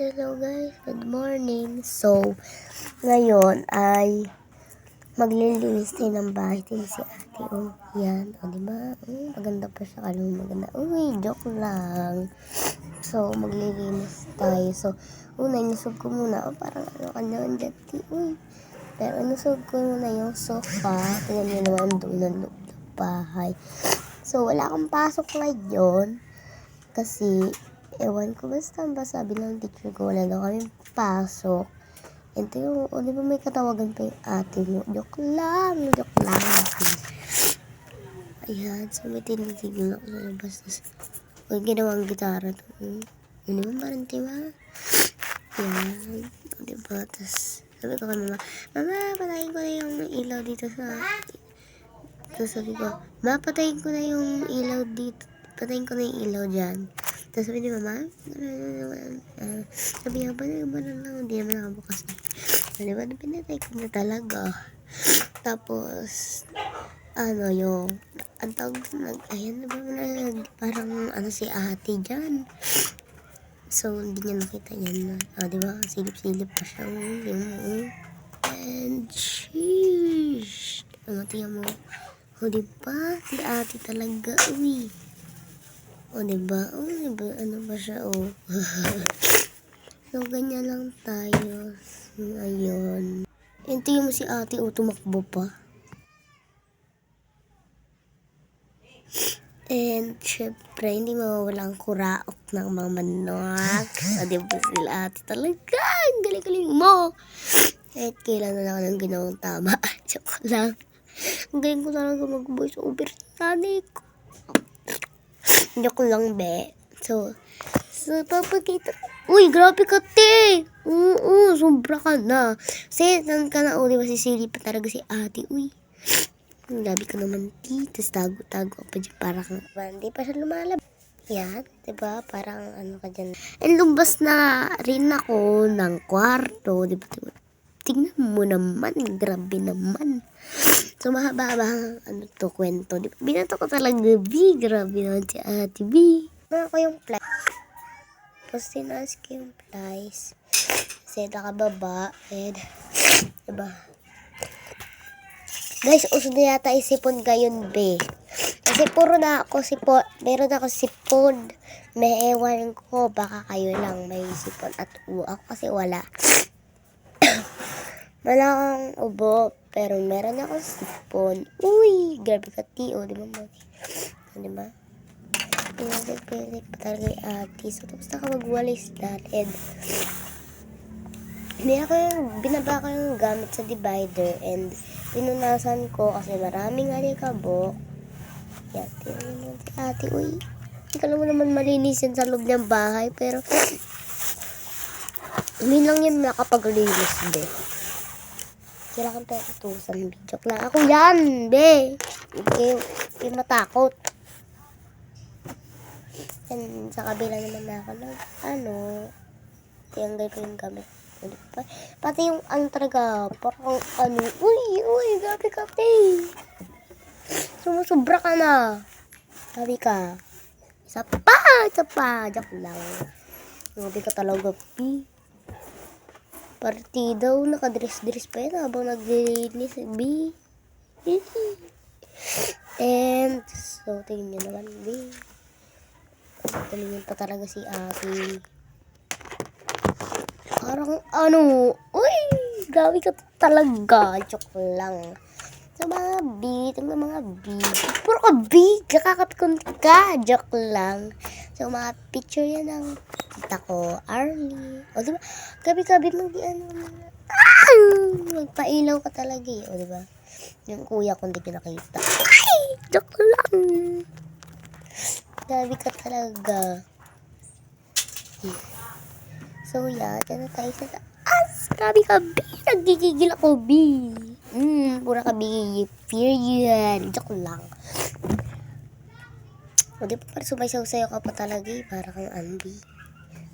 Hello guys, good morning. So, ngayon ay maglilinis tayo ng bahay din si ate. Oh, yan. O, diba? Maganda pa siya. Alam mo, maganda. Uy, joke lang. So, maglilinis tayo. So, una, inusog ko muna. Oh, parang ano ka naman dyan. Uy. Pero inusog ko muna yung sofa. Tingnan nyo naman doon ng loob ng bahay. So, wala akong pasok ngayon. Kasi, ewan ko, basta sabi ng teacher ko, wala daw kami pasok. Ito yung, di ba may katawagan pa yung ate mo? Joke lang. Ayan, so may tinitigil ako sa labas. Tapos, may ginawang gitara to. Yun naman parang, diba? Ayan, diba? Tapos, sabi ko kay mama, patayin ko na yung ilaw dito sa... Tapos sabi ko, patayin ko na yung ilaw dito. Patayin ko na yung ilaw dyan. Tapos sabi ni mama, sabi niya, ba lang, hindi naman nakabukas na. Diba, pinatay ko na talaga. Tapos, yung, ang tawag, ayan, parang, si ate dyan. So, hindi niya nakita yan. Diba, silip-silip pa siya. And, sheesh. Tingnan mo. Diba, si ate talaga, uy. Diba? Ano ba siya, So, ganyan lang tayo. Ngayon. Tingnan mo si ate, tumakbo pa. And, syempre, hindi mawawala ang kuraok ng mga manok. Diba sila ate talaga? Ang galing-galing mo! Kahit kailan na lang ang ginawang tama. Joke lang. Ang galing ko talaga mag-voice over sa nanay ko. Joke lang, be. So, papakita ko. Uy, grabe ka, te! Oo, sobra ka na. Kasi, saan ka na, diba, sisili pa talaga si ate. Uy, grabe ka naman, te. Tapos tago-tago pa dyan, parang hindi pa siya lumalab. Yan, diba, parang ano ka dyan. And lumabas na rin ako ng kwarto, diba, tingnan mo naman, grabe naman. So, mahaba-haba kwento. Diba? Binato ko talaga, B. Grabe naman si ate, B. Ako yung fly. Tapos, tinaas ko yung flies. Kasi nakababa. And, diba? Guys, uso na yata isipon ngayon, B. Kasi puro na ako sipon. Meron ako sipon. May ewan ko. Baka kayo lang may sipon at ako kasi wala. Wala akong ubo. Pero meron ako sipon. Uy, grabe ka, Tio. Diba mo? Diba? Pinasip pa talaga yung ate. So, tapos nakamagwalis natin. Binaba ko yung gamit sa divider. And, pinunasan ko kasi maraming alikabok. Yan, tingnan mo si ate. Uy, hindi ka naman malinis yan sa loob ng bahay. Pero, hindi lang yan nakapag-linis, be. Kailangan tayo utusan. Joke lang. Ako yan, be. Hindi matakot. Yan, sa kabila naman na ako tiyanggal ko yung gamit. Pati yung talaga, parang uy, gabi ka, pe. Sumusubra ka na. Sabi ka. Isa pa. Joke lang. Gabi ka talaga, pe. Party daw, nakadress-dress pa yan habang naglilinis, B. And, so, tingin nyo naman, B. Tingin pa talaga si ate. Parang, uy, gawi ka talaga. Joke lang. So, mga B, itong mga B. Puro ka B, kakakapikon ka. Joke lang. So, mga picture yan ng kita ko, Arlie. Diba? Gabi-gabi magpailaw ka talaga eh. Diba? Yung kuya ko hindi ko nakita. Ay! Joke lang. Gabi ka talaga. So, yan. Yan na tayo sa taas. Grabe ka, B. Nagigigil ako, B. Pura ka, B. Period. Joke lang. Di ba parang sumayaw-sayo ka pa talaga eh. Para kang Andy.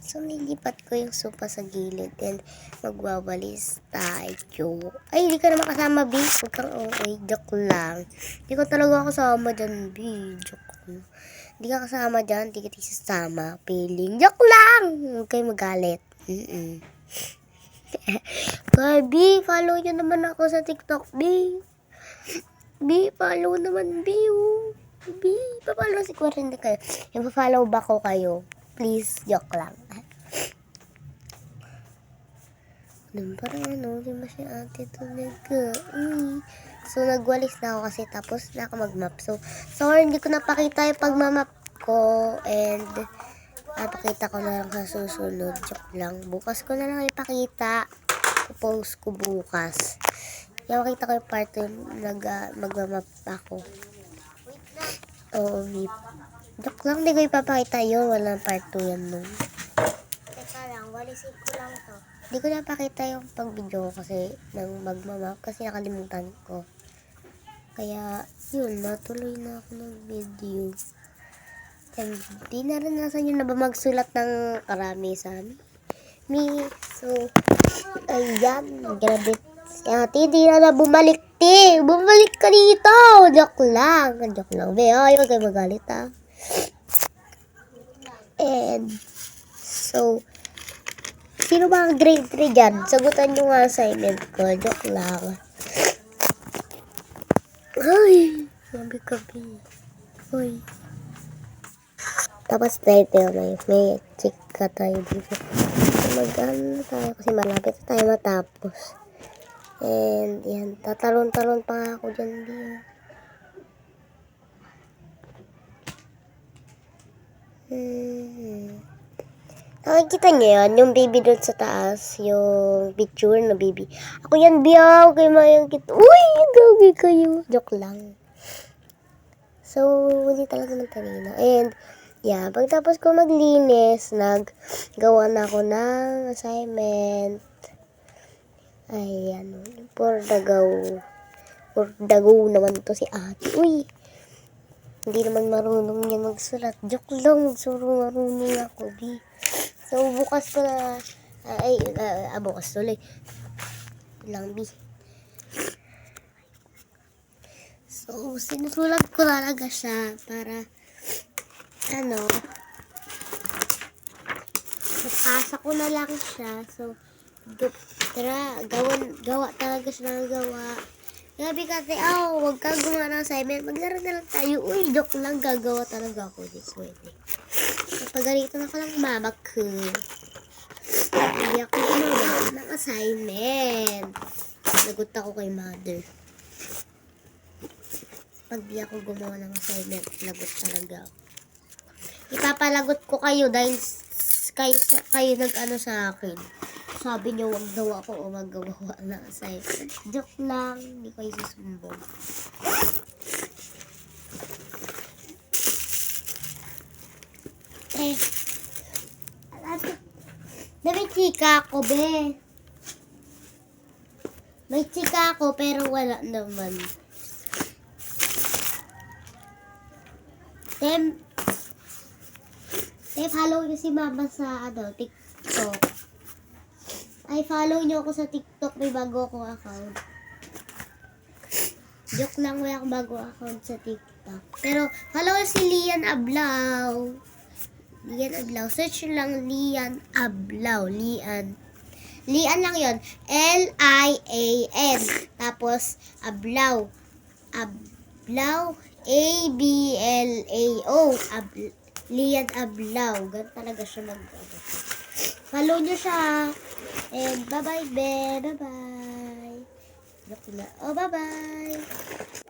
So, nilipat ko yung sopa sa gilid. And, magwawalis tayo. Ay, hindi ka naman kasama, B. Huwag kang okay. Joke lang. Hindi ko talaga kasama dyan, B. Joke lang. Hindi ka kasama dyan. Hindi ka sasama. Feeling. Joke lang. Huwag kayo magalit. Kaya B, follow nyo naman ako sa TikTok, B. B, follow naman, B. B, papalo si 40 kayo. Ipa-follow ba ko kayo? Please, joke lang. Parang di ba si ate talaga? So, nagwalis na ako kasi tapos na ako mag-map. So, hindi ko napakita yung pagmamap ko and napakita ko na lang sa susunod. Joke lang. Bukas ko na lang ipakita. Post ko bukas. Yung makita ko yung part yung magmamap ako. Oo, Vip. Joke lang, hindi ko ipapakita yun. Walang part 2 yan nun. Teka lang, walisin ko lang to. Hindi ko napakita yung pag-video ko kasi nang magmamap kasi nakalimutan ko. Kaya, yun, natuloy na ako ng video. And, di naranasan yun na ba magsulat ng karami sa me. So, ayan, grabe. Si ate, di na bumalik, ti. Bumalik ka dito. Joke lang. Joke lang, be. Ay, huwag kayo magalit, ha. And, so, sino ba ang grade 3 dyan? Sagutan nyo nga assignment ko. Joke lang. Ay, sabi ka, be. Uy. Tapos tayo may chika tayo dito. Mag-ano tayo kasi malapit tayo matapos. And yan, tatalon-talon pa nga ako dyan dito. Nakikita niyo yan, yung baby doon sa taas, yung picture na baby. Ako yan, biyaw, kayo mayang kita. Uy, gawin kayo. Joke lang. So, hindi talaga magkanina. And, yeah, pagtapos ko maglinis, naggawa na ako ng assignment. Ay, ano, for the go naman to si ate. Uy, hindi naman marunong niya magsulat. Joke lang, marunong ako, B. So, bukas ko na, bukas tuloy. Lang, B. So, sinusulat ko talaga siya para, napasa ko na lang siya. So, gawa talaga siya ng gawa. Sabi kasi, huwag kang gumawa ng assignment. Maglaro na lang tayo. Uy, joke lang, gagawa talaga ako. Di pwede. Napagalitan ako ng mama ko. Hindi ako gumawa ng assignment. Lagot ako kay mother. Pag di ako gumawa ng assignment, lagot talaga ako. Ipapalagot ko kayo dahil kayo nag-ano sa akin. Sabi niyo, wag daw ako o maggawa ng assignment. Joke lang, hindi ko isusumbong. May chika ako, be. May chika ako, pero wala naman. Follow niyo si mama sa, TikTok. Ay, follow niyo ako sa TikTok. May bago akong account. Joke lang, may akong bago account sa TikTok. Pero, follow si Lian Ablao. Lian Ablao. Search lang Lian Ablao. Lian lang yon. Lian. Tapos, Ablao. Ablao. Ablao. Lian Ablao. Ganun talaga siya follow nyo siya. And bye-bye, be. Bye-bye. Bye-bye.